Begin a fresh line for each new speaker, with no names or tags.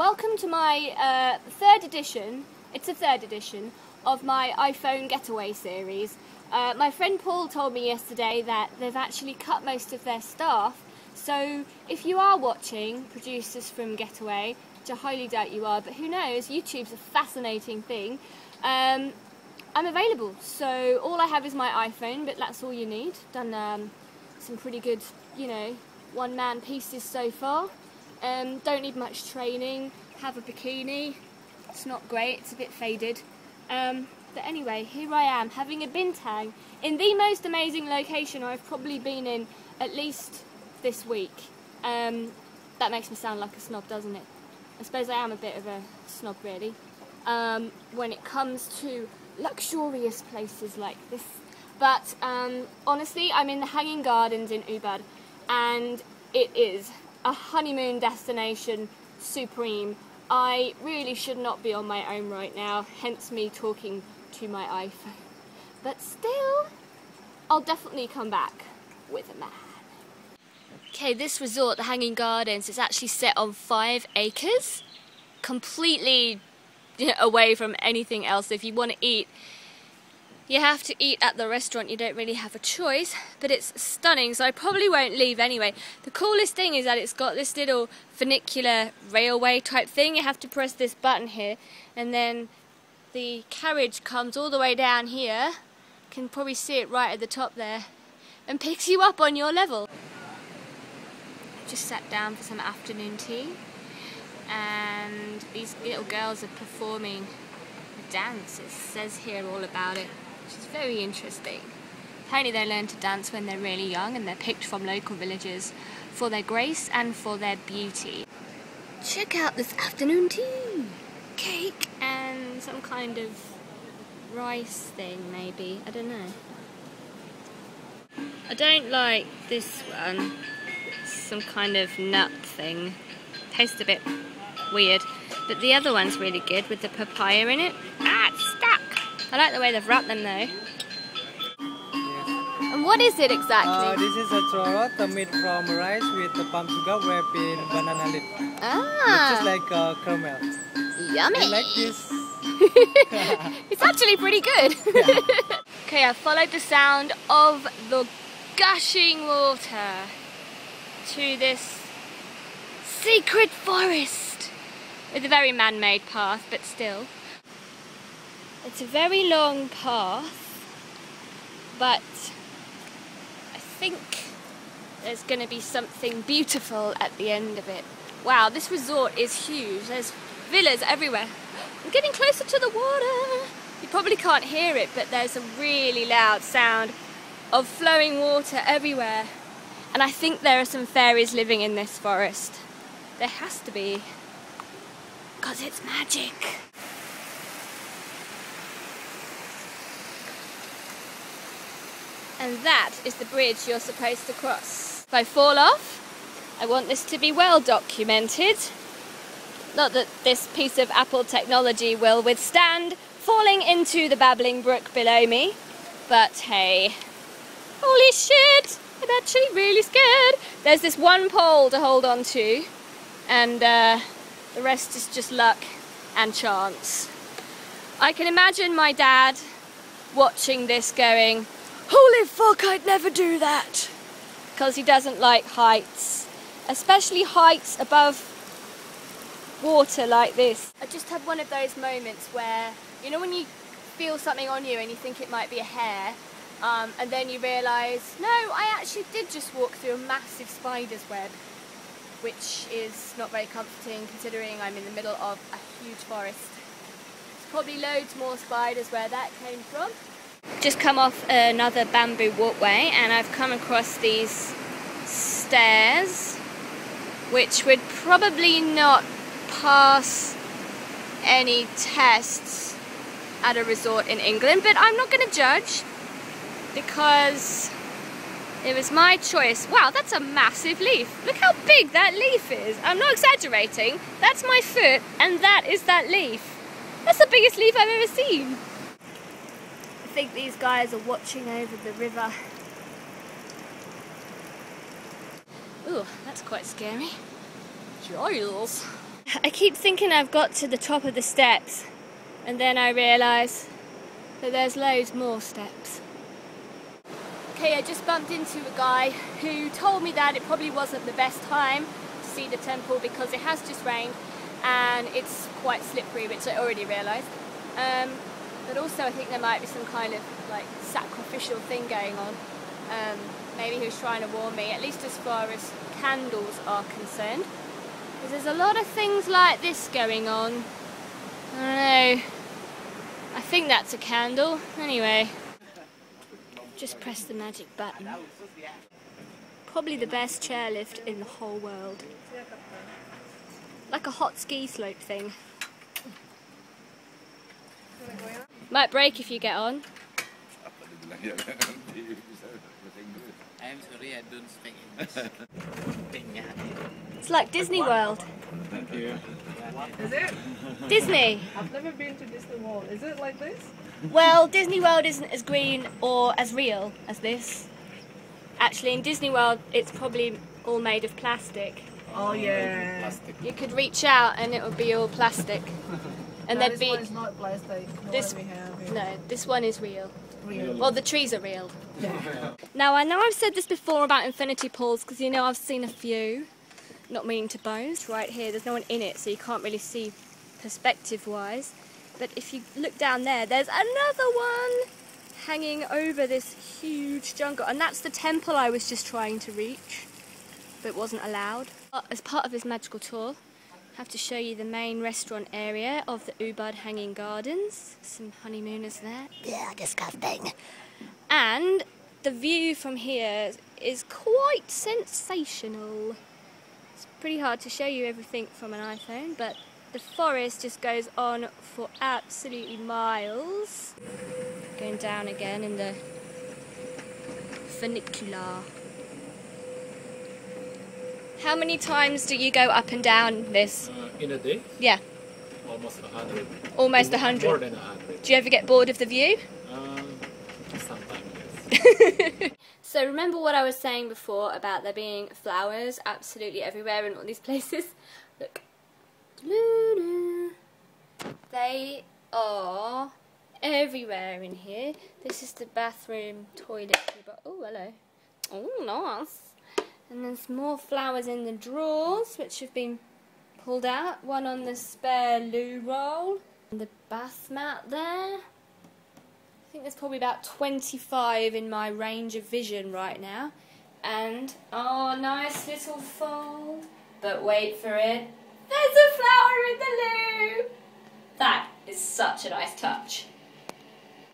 Welcome to my third edition, it's a third edition, of my iPhone Getaway series. My friend Paul told me yesterday that they've actually cut most of their staff, so if you are watching, producers from Getaway, which I highly doubt you are, but who knows, YouTube's a fascinating thing, I'm available. So all I have is my iPhone, but that's all you need. Done some pretty good, you know, one-man pieces so far. Don't need much training, have a bikini, it's not great, it's a bit faded. But anyway, here I am having a bintang in the most amazing location I've probably been in at least this week. That makes me sound like a snob, doesn't it? I suppose I am a bit of a snob really, when it comes to luxurious places like this. But honestly, I'm in the Hanging Gardens in Ubud, and it is a honeymoon destination supreme. I really should not be on my own right now, hence me talking to my iPhone. But still, I'll definitely come back with a man. Okay, this resort, the Hanging Gardens, is actually set on 5 acres, completely away from anything else. If you want to eat, you have to eat at the restaurant, you don't really have a choice, but it's stunning, so I probably won't leave anyway. The coolest thing is that it's got this little funicular railway type thing. You have to press this button here, and then the carriage comes all the way down here, you can probably see it right at the top there, and picks you up on your level. I've just sat down for some afternoon tea, and these little girls are performing a dance. It says here all about it. Which is very interesting. Apparently they learn to dance when they're really young, and they're picked from local villages for their grace and for their beauty. Check out this afternoon tea! Cake and some kind of rice thing maybe, I don't know. I don't like this one. It's some kind of nut thing. Tastes a bit weird. But the other one's really good with the papaya in it. Ah, it's stuck! I like the way they've wrapped them though. And what is it exactly?
This is a chorot made from rice with the palm sugar wrapped in banana leaf.
Ah!
It's just like caramel.
Yummy!
You like this?
It's actually pretty good. Yeah. Okay, I followed the sound of the gushing water to this secret forest with a very man-made path, but still. It's a very long path, but I think there's going to be something beautiful at the end of it. Wow, this resort is huge. There's villas everywhere. I'm getting closer to the water. You probably can't hear it, but there's a really loud sound of flowing water everywhere. And I think there are some fairies living in this forest. There has to be, because it's magic. And that is the bridge you're supposed to cross. If I fall off, I want this to be well documented. Not that this piece of Apple technology will withstand falling into the babbling brook below me, but hey, holy shit, I'm actually really scared. There's this one pole to hold on to, and the rest is just luck and chance. I can imagine my dad watching this going, holy fuck, I'd never do that! Because he doesn't like heights, especially heights above water like this. I just had one of those moments where, you know when you feel something on you and you think it might be a hair, and then you realise, no, I actually did just walk through a massive spider's web, which is not very comforting considering I'm in the middle of a huge forest. There's probably loads more spiders where that came from. Just come off another bamboo walkway, and I've come across these stairs which would probably not pass any tests at a resort in England, but I'm not going to judge because it was my choice. Wow, that's a massive leaf. Look how big that leaf is. I'm not exaggerating. That's my foot, and that is that leaf. That's the biggest leaf I've ever seen. I think these guys are watching over the river. Ooh, that's quite scary. Giles. I keep thinking I've got to the top of the steps, and then I realise that there's loads more steps. Okay, I just bumped into a guy who told me that it probably wasn't the best time to see the temple because it has just rained and it's quite slippery, which I already realised. But also I think there might be some kind of like sacrificial thing going on. Maybe he was trying to warn me, at least as far as candles are concerned. Because there's a lot of things like this going on. I don't know. I think that's a candle. Anyway, just press the magic button. Probably the best chairlift in the whole world. Like a hot ski slope thing. Might break if you get on.
I'm sorry, I don't speak English.
It's like Disney World.
Thank you.
Is it?
Disney.
I've never been to Disney World. Is it like this?
Well, Disney World isn't as green or as real as this. Actually, in Disney World, it's probably all made of plastic.
Oh yeah.
Plastic.
You could reach out and it would be all plastic. And
No,
there'd
this
be...
one is not plastic. The
This-
one we have here.
No, this one is real.
Real.
Well, the trees are real.
Yeah.
Now, I know I've said this before about infinity pools, because you know I've seen a few. Not meaning to boast. Right here, there's no one in it, so you can't really see perspective-wise. But if you look down there, there's another one hanging over this huge jungle. And that's the temple I was just trying to reach, but wasn't allowed. As part of this magical tour, I have to show you the main restaurant area of the Ubud Hanging Gardens. Some honeymooners there. Yeah, disgusting. And the view from here is quite sensational. It's pretty hard to show you everything from an iPhone, but the forest just goes on for absolutely miles. Going down again in the funicular. How many times do you go up and down this?
In a day,
Yeah,
almost 100.
almost 100.
More than 100.
Do you ever get bored of the view?
Sometimes, yes.
So remember what I was saying before about there being flowers absolutely everywhere in all these places? Look. They are everywhere in here. This is the bathroom toilet. Oh, hello. Oh, nice. And there's more flowers in the drawers, which have been pulled out. One on the spare loo roll. And the bath mat there. I think there's probably about 25 in my range of vision right now. And, oh, nice little fold. But wait for it. There's a flower in the loo! That is such a nice touch.